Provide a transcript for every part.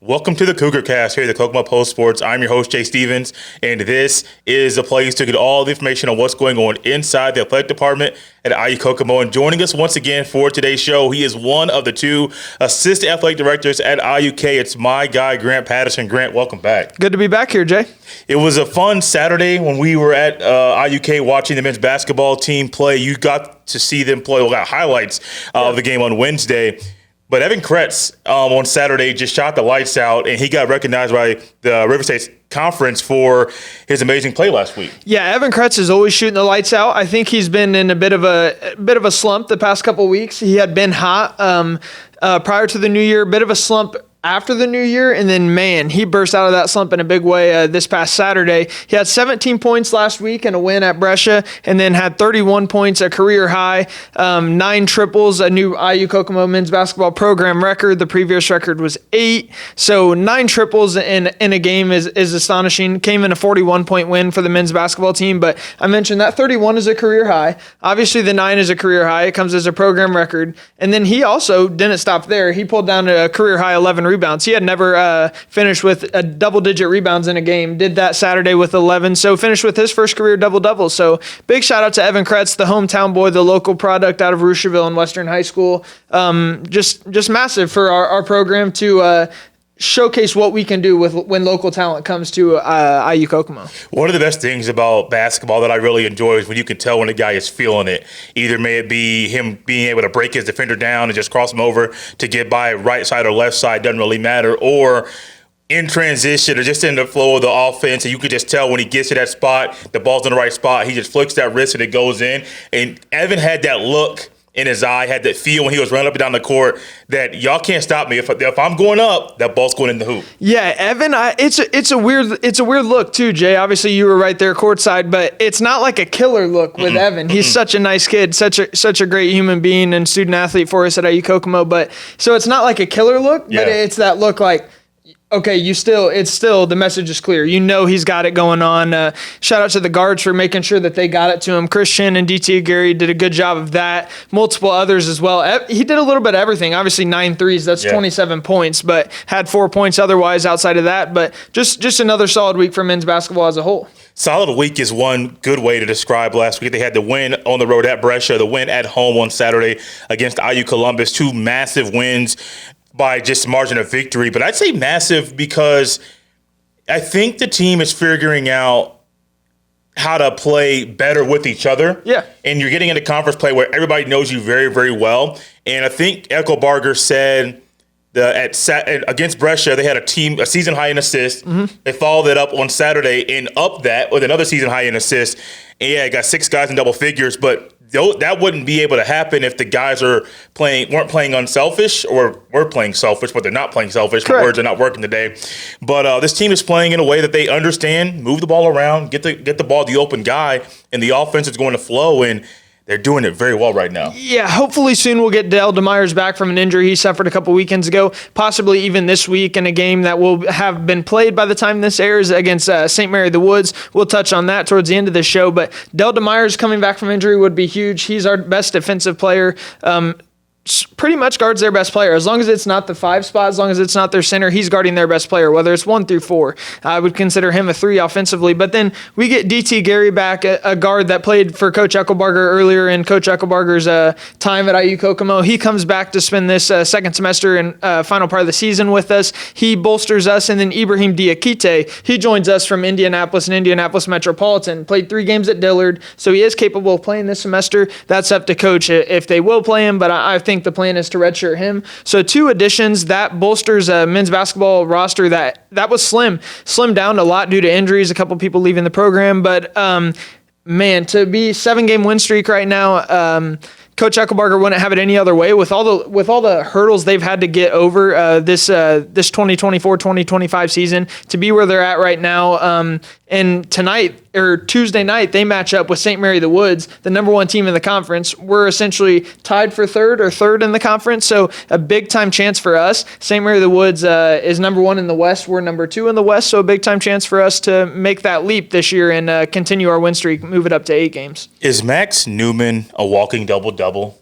Welcome to the Cougar Cast here at the Kokomo Post Sports. I'm your host, Jay Stevens, and this is a place to get all the information on what's going on inside the athletic department at IU Kokomo. And joining us once again for today's show, he is one of the two assistant athletic directors at IUK. It's my guy, Grant Patterson. Grant, welcome back. Good to be back here, Jay. It was a fun Saturday when we were at IUK watching the men's basketball team play. You got to see them play. We got highlights of the game on Wednesday. But Evan Kretz on Saturday just shot the lights out, and he got recognized by the River State Conference for his amazing play last week. Yeah, Evan Kretz is always shooting the lights out. I think he's been in a bit of a slump the past couple of weeks. He had been hot prior to the new year, a bit of a slump after the new year, and then, man, he burst out of that slump in a big way this past Saturday. He had 17 points last week in a win at Brescia, and then had 31 points, a career high, 9 triples, a new IU Kokomo men's basketball program record. The previous record was 8. So 9 triples in a game is astonishing. Came in a 41-point win for the men's basketball team, but I mentioned that 31 is a career high. Obviously, the 9 is a career high. It comes as a program record. And then he also didn't stop there. He pulled down a career high 11 rebounds. He had never finished with a double-digit rebounds in a game. Did that Saturday with 11, so finished with his first career double-double. So big shout-out to Evan Kretz, the hometown boy, the local product out of Rucherville and Western High School. Just massive for our program to showcase what we can do when local talent comes to IU Kokomo. One of the best things about basketball that I really enjoy is when you can tell when a guy is feeling it. Either may it be him being able to break his defender down and just cross him over to get by right side or left side, doesn't really matter, or in transition or just in the flow of the offense, and you could just tell when he gets to that spot, the ball's in the right spot, he just flicks that wrist and it goes in. And Evan had that look in his eye, had that feel when he was running up and down the court that y'all can't stop me. If I'm going up, that ball's going in the hoop. Yeah, Evan, it's a weird look too, Jay. Obviously, you were right there courtside, but it's not like a killer look with Evan. He's such a nice kid, such a great human being and student athlete for us at IU Kokomo. But so it's not like a killer look, but it's that look like, okay, it's still, the message is clear. You know he's got it going on. Shout out to the guards for making sure that they got it to him. Christian and DT Gary did a good job of that. Multiple others as well. He did a little bit of everything. Obviously 9 threes, that's 27 points, but had 4 points otherwise outside of that. But just another solid week for men's basketball as a whole. Solid week is one good way to describe last week. They had the win on the road at Brescia, the win at home on Saturday against IU Columbus, 2 massive wins by just margin of victory. But I'd say massive because I think the team is figuring out how to play better with each other. Yeah. And you're getting into conference play where everybody knows you very, very well. And I think Echo Barger said against Brescia, they had a season high in assists. They followed it up on Saturday and upped that with another season high in assists. And yeah, got 6 guys in double figures, but that wouldn't be able to happen if the guys weren't playing unselfish, or were playing selfish, but they're not playing selfish. Correct. My words are not working today. But this team is playing in a way that they understand, move the ball around, get the ball to the open guy, and the offense is going to flow, and they're doing it very well right now. Yeah, hopefully soon we'll get Dale DeMeyers back from an injury he suffered a couple weekends ago, possibly even this week in a game that will have been played by the time this airs against St. Mary of the Woods. We'll touch on that towards the end of the show, but Dale DeMeyers coming back from injury would be huge. He's our best defensive player. Pretty much guards their best player. As long as it's not the 5 spot, as long as it's not their center, he's guarding their best player, whether it's 1 through 4. I would consider him a 3 offensively. But then we get DT Gary back, a guard that played for Coach Eckelbarger earlier in Coach Eckelbarger's time at IU Kokomo. He comes back to spend this second semester and final part of the season with us. He bolsters us. And then Ibrahim Diakite, he joins us from Indianapolis and Indianapolis Metropolitan. Played 3 games at Dillard, so he is capable of playing this semester. That's up to Coach if they will play him, but I think the plan is to redshirt him. So 2 additions that bolsters a men's basketball roster that was slimmed down a lot due to injuries, a couple people leaving the program. But man, to be 7-game win streak right now, Coach Eckelbarger wouldn't have it any other way with all the hurdles they've had to get over this 2024-2025 season to be where they're at right now. And tonight or Tuesday night, they match up with St. Mary of the Woods, the number 1 team in the conference. We're essentially tied for third in the conference, so a big-time chance for us. St. Mary of the Woods is number 1 in the West. We're number 2 in the West, so a big-time chance for us to make that leap this year and continue our win streak, move it up to 8 games. Is Max Newman a walking double-double?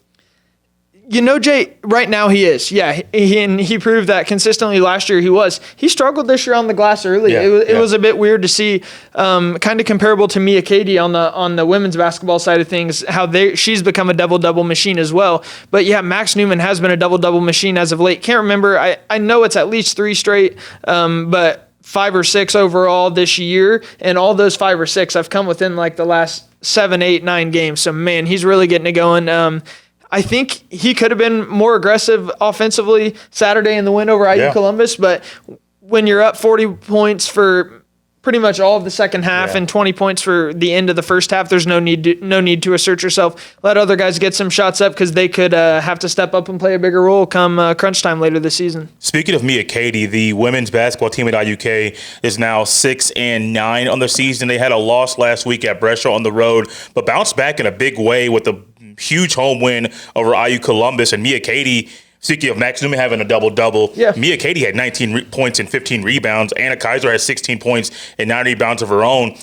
Jay, right now he is. Yeah, he proved that consistently last year he was. He struggled this year on the glass early. Yeah, It was a bit weird to see, kind of comparable to Mia Cady on the women's basketball side of things, how she's become a double-double machine as well. But yeah, Max Newman has been a double-double machine as of late. Can't remember. I know it's at least 3 straight, but 5 or 6 overall this year. And all those 5 or 6 have come within like the last 7, 8, 9 games. So, man, he's really getting it going. I think he could have been more aggressive offensively Saturday in the win over IU Columbus, but when you're up 40 points for pretty much all of the second half and 20 points for the end of the first half, there's no need to assert yourself. Let other guys get some shots up because they could have to step up and play a bigger role come crunch time later this season. Speaking of Mia Cady, the women's basketball team at IUK is now 6-9 on the season. They had a loss last week at Brescia on the road, but bounced back in a big way with a huge home win over IU Columbus. And Mia Cady, speaking of Max Newman having a double-double, Mia Cady had 19 points and 15 rebounds. Anna Kaiser had 16 points and 9 rebounds of her own.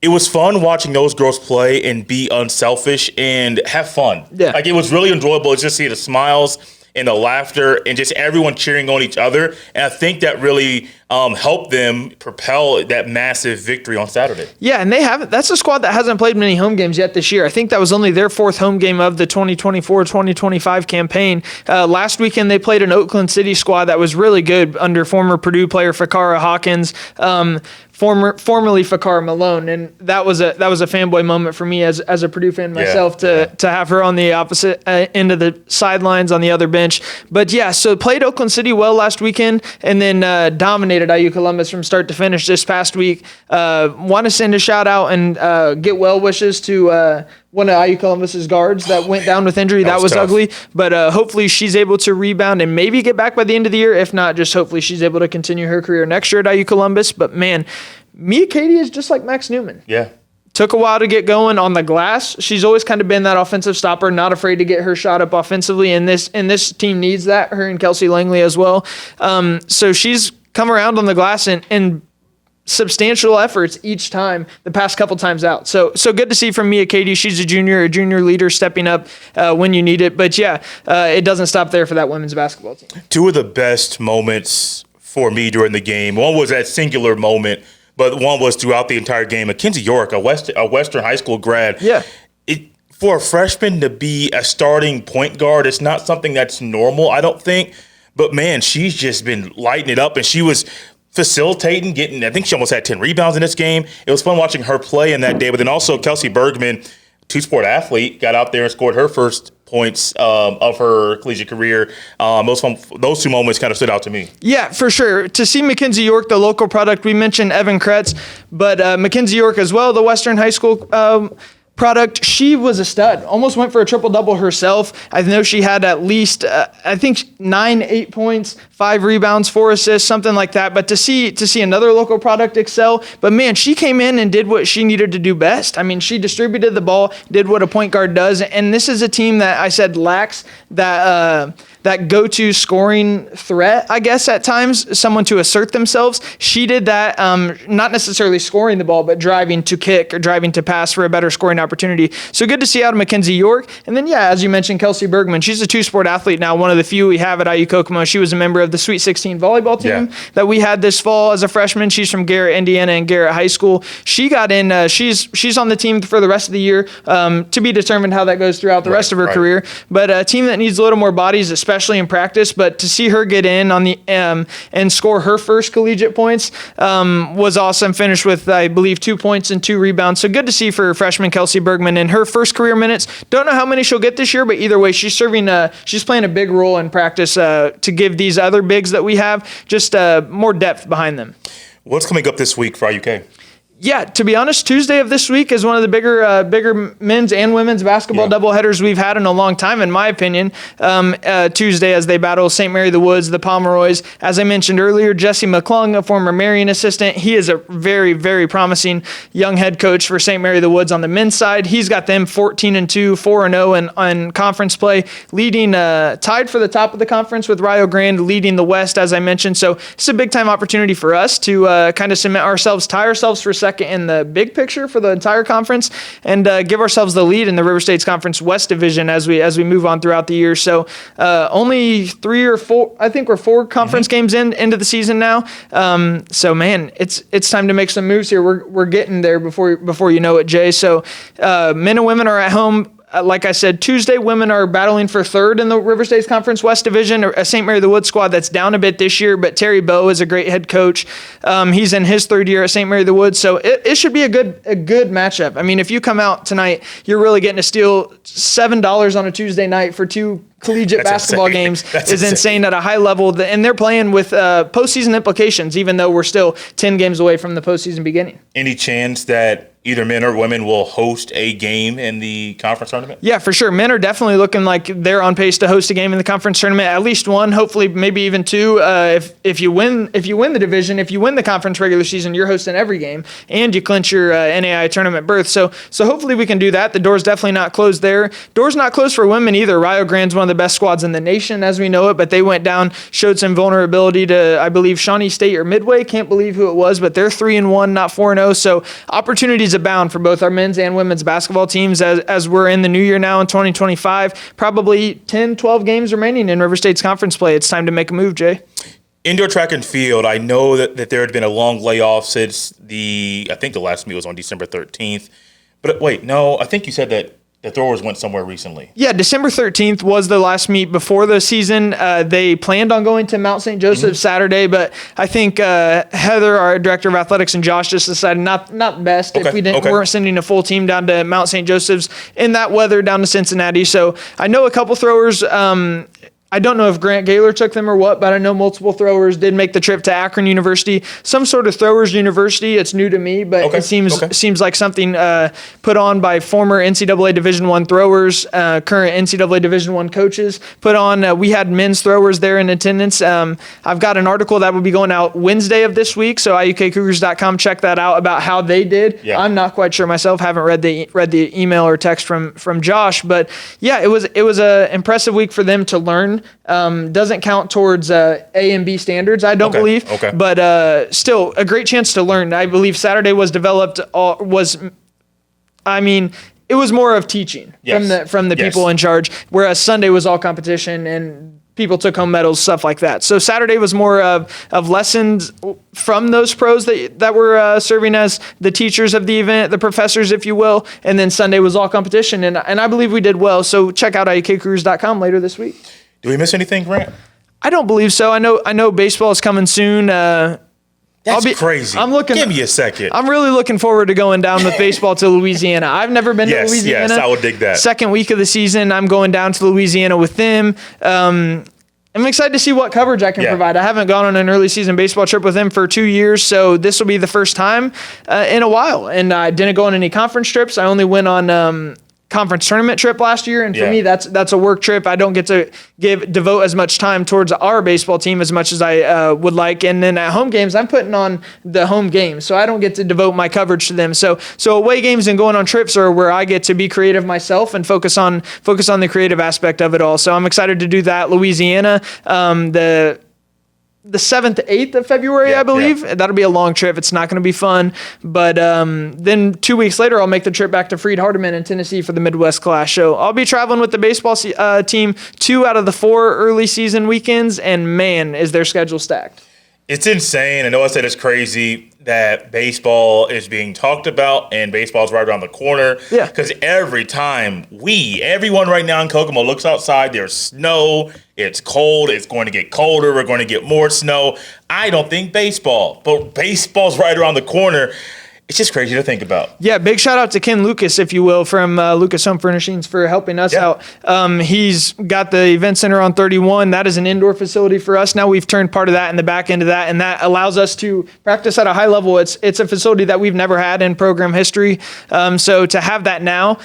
It was fun watching those girls play and be unselfish and have fun. Yeah. Like, it was really enjoyable to just see the smiles and the laughter and just everyone cheering on each other. And I think that really helped them propel that massive victory on Saturday. Yeah, and that's a squad that hasn't played many home games yet this year. I think that was only their 4th home game of the 2024-2025 campaign. Last weekend, they played an Oakland City squad that was really good under former Purdue player Fakara Hawkins, formerly Fakara Malone, and that was a fanboy moment for me as a Purdue fan myself to have her on the opposite end of the sidelines on the other bench. But yeah, so played Oakland City well last weekend, and then dominated IU Columbus from start to finish this past week. Want to send a shout out and get well wishes to one of IU Columbus's guards that went down with injury. That was ugly, but hopefully she's able to rebound and maybe get back by the end of the year. If not, just hopefully she's able to continue her career next year at IU Columbus. But man, Mia Cady is just like Max Newman. Yeah. Took a while to get going on the glass. She's always kind of been that offensive stopper, not afraid to get her shot up offensively, and this team needs that, her and Kelsey Langley as well. So she's come around on the glass and substantial efforts each time the past couple times out. So good to see from Mia Cady. She's a junior leader stepping up when you need it. But yeah, it doesn't stop there for that women's basketball team. 2 of the best moments for me during the game. One was that singular moment, but one was throughout the entire game. Mackenzie York, a Western high school grad. Yeah. For a freshman to be a starting point guard, it's not something that's normal, I don't think. But man, she's just been lighting it up, and she was facilitating, I think she almost had 10 rebounds in this game. It was fun watching her play in that day. But then also Kelsey Bergman, 2-sport athlete, got out there and scored her first points of her collegiate career. Those 2 moments kind of stood out to me. Yeah, for sure. To see Mackenzie York, the local product, we mentioned Evan Kretz, but Mackenzie York as well, the Western high school product, she was a stud. Almost went for a triple-double herself. I know she had at least, 8 points, 5 rebounds, 4 assists, something like that. But to see another local product excel, but man, she came in and did what she needed to do best. I mean, she distributed the ball, did what a point guard does, and this is a team that I said lacks that go-to scoring threat, I guess, at times, someone to assert themselves. She did that, not necessarily scoring the ball, but driving to kick or driving to pass for a better scoring opportunity. So good to see out of Mackenzie York. And then, yeah, as you mentioned, Kelsey Bergman. She's a 2-sport athlete now, one of the few we have at IU Kokomo. She was a member of the Sweet 16 volleyball team that we had this fall as a freshman. She's from Garrett, Indiana, and Garrett High School. She got in. She's on the team for the rest of the year, to be determined how that goes throughout the rest of her career. But a team that needs a little more bodies, especially in practice. But to see her get in on the and score her first collegiate points was awesome. Finished with, I believe, 2 points and 2 rebounds. So good to see for freshman Kelsey Bergman in her first career minutes. Don't know how many she'll get this year, but either way, she's playing a big role in practice to give these other bigs that we have just more depth behind them. What's coming up this week for IUK? Yeah, to be honest, Tuesday of this week is one of the bigger men's and women's basketball doubleheaders we've had in a long time, in my opinion. Tuesday as they battle St. Mary the Woods, the Pomeroys. As I mentioned earlier, Jesse McClung, a former Marion assistant, he is a very, very promising young head coach for St. Mary the Woods on the men's side. He's got them 14-2, 4-0 on conference play, leading tied for the top of the conference with Rio Grande, leading the West, as I mentioned. So it's a big time opportunity for us to kind of cement ourselves, tie ourselves for second second in the big picture for the entire conference and give ourselves the lead in the River States Conference West Division as we move on throughout the year. So only 3 or 4, I think we're 4 conference games into the season now. So man, it's time to make some moves here. We're getting there before you know it, Jay. So men and women are at home. Like I said, Tuesday, women are battling for third in the River States Conference West Division, a St. Mary the Woods squad that's down a bit this year, but Terry Bowe is a great head coach. He's in his 3rd year at St. Mary the Woods, so it should be a good matchup. I mean, if you come out tonight, you're really getting to steal $7 on a Tuesday night for 2 collegiate basketball games is insane at a high level, and they're playing with postseason implications, even though we're still 10 games away from the postseason beginning. Any chance that either men or women will host a game in the conference tournament? Yeah, for sure. Men are definitely looking like they're on pace to host a game in the conference tournament, at least one, hopefully maybe even 2. If you win the division, if you win the conference regular season, you're hosting every game, and you clinch your NAIA tournament berth. So hopefully we can do that. The door's definitely not closed there. Door's not closed for women either. Rio Grande's one of the best squads in the nation as we know it, but they went down, showed some vulnerability to, I believe, Shawnee State or Midway. Can't believe who it was, but they're 3-1, not 4-0. So opportunities abound for both our men's and women's basketball teams as we're in the new year now in 2025. Probably 10, 12 games remaining in River State's conference play. It's time to make a move, Jay. Indoor track and field, I know that there had been a long layoff since I think the last meet was on December 13th. But wait, no, I think you said that the throwers went somewhere recently. Yeah, December 13th was the last meet before the season. They planned on going to Mount St. Joseph Saturday, but I think Heather, our director of athletics, and Josh just decided not best if we weren't sending a full team down to Mount St. Joseph's in that weather down to Cincinnati. So I know a couple throwers. I don't know if Grant Gaylor took them or what, but I know multiple throwers did make the trip to Akron University, some sort of throwers university. It's new to me, but it seems like something put on by former NCAA Division I throwers, current NCAA Division I coaches. Put on. We had men's throwers there in attendance. I've got an article that will be going out Wednesday of this week, so iukcougars.com. Check that out about how they did. Yeah. I'm not quite sure myself. Haven't read the email or text from Josh, but yeah, it was a impressive week for them to learn. Doesn't count towards A and B standards, I don't believe. But still, a great chance to learn. I believe Saturday was developed. It was more of teaching from the people in charge, whereas Sunday was all competition and people took home medals, stuff like that. So Saturday was more of lessons from those pros that were serving as the teachers of the event, the professors, if you will. And then Sunday was all competition, and I believe we did well. So check out iukcougars.com later this week. Do we miss anything, Grant? I don't believe so. I know baseball is coming soon. That's crazy. Give me a second. I'm really looking forward to going down with baseball to Louisiana. I've never been to Louisiana. Yes, I would dig that. Second week of the season, I'm going down to Louisiana with them. I'm excited to see what coverage I can provide. I haven't gone on an early season baseball trip with them for 2 years, so this will be the first time in a while. And I didn't go on any conference trips. I only went on conference tournament trip last year, and for me that's a work trip. I don't get to devote as much time towards our baseball team as much as I would like, and then at home games I'm putting on the home games, so I don't get to devote my coverage to them. So away games and going on trips are where I get to be creative myself and focus on the creative aspect of it all. So I'm excited to do that. Louisiana, the 7th to 8th of February, I believe. That'll be a long trip. It's not going to be fun. But then 2 weeks later, I'll make the trip back to Freed-Hardeman in Tennessee for the Midwest Clash. So I'll be traveling with the baseball team 2 out of the 4 early season weekends, and man, is their schedule stacked. It's insane. I know I said it's crazy that baseball is being talked about and baseball's right around the corner. Yeah. Because every time everyone right now in Kokomo looks outside, there's snow, it's cold, it's going to get colder, we're going to get more snow. I don't think baseball's right around the corner. It's just crazy to think about. Yeah, big shout out to Ken Lucas, if you will, from Lucas Home Furnishings for helping us out. He's got the event center on 31. That is an indoor facility for us. Now we've turned part of that in the back end of that, and that allows us to practice at a high level. It's a facility that we've never had in program history. So to have that now,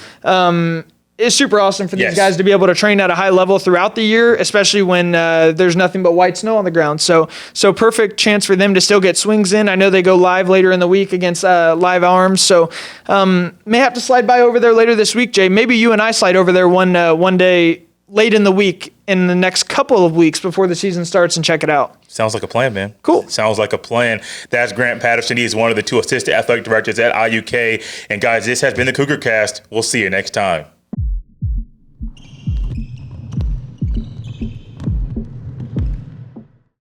it's super awesome for these guys to be able to train at a high level throughout the year, especially when there's nothing but white snow on the ground. So perfect chance for them to still get swings in. I know they go live later in the week against Live Arms, so may have to slide by over there later this week, Jay. Maybe you and I slide over there one day late in the week in the next couple of weeks before the season starts and check it out. Sounds like a plan, man. Cool. Sounds like a plan. That's Grant Patterson. He is one of the 2 assistant athletic directors at IUK. And guys, this has been the Cougar Cast. We'll see you next time.